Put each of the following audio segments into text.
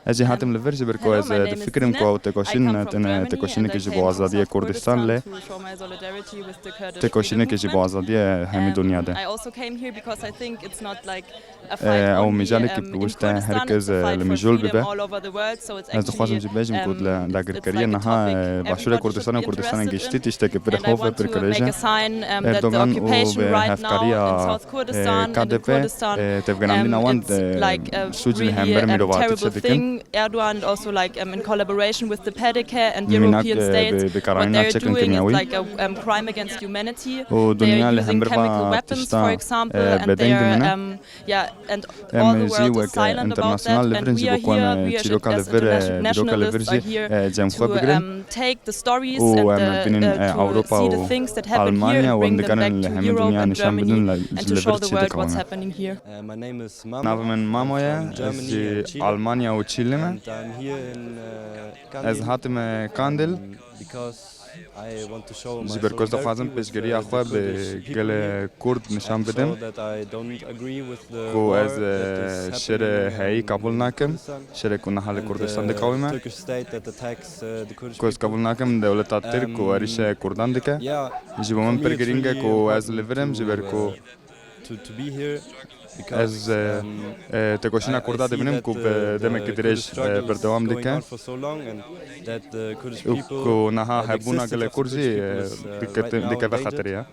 از هاتم لورج برکو از فکرم کو تکاشین که جبو آزادی کردستان له تکاشین که جبو آزادی همه دنیا ده او میجاله که بوشته هرکز لمیجول ببه از دخوازم جبهجم کود لگرکریه نها باشور کردستان و کردستان گشتی تشته که پر خوف پر کلیجه اردوغان و به هفکاریا KDP تفگنامی نوان سوجل همبر میرواتی چه دکن Erdogan also in collaboration with the PDK and European states what they're doing is like a crime against humanity. They are using chemical weapons, for example, and they are and all the world is silent about that. And we are here, we as internationalists are here to take the stories and to see the things that happen here and bring them back to Europe and Germany and to show the world what's happening here. My name is نام مامویا از ئەڵمانیا و چیلمه از هاتم کاندل جبر کس دخوازم پیشگیری آخوا به گل کورد نشان بدم کو از شر هایی قبول نکم شر کنه حال کردستان دکاویمه کس قبول نکم دولت ترک و اریش کردان دکه جبر من پرگرینگه کو از لیورم جبر کو از تکاشین کرده ببینیم که دمک درش بردوام دکه و نها هبونا گل کرزی دکه به خطریه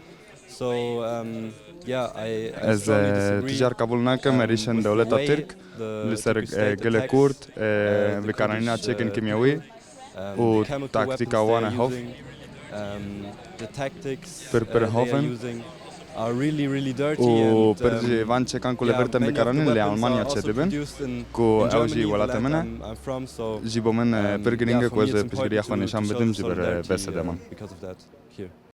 از تجار قبول نکم ریشن دولت ترک لسر گل کورد بکارانینا چکن کیمیایی و تاکتیک آوان هاف پر هافن و پرجی وان چکان کل برتن بکارانین لی ئەڵمانیا چه دبن کو اوجی ولات منه جی بو من پرگرینگه کو از پیشگیری آخوا نشان بدم جبر بس دمان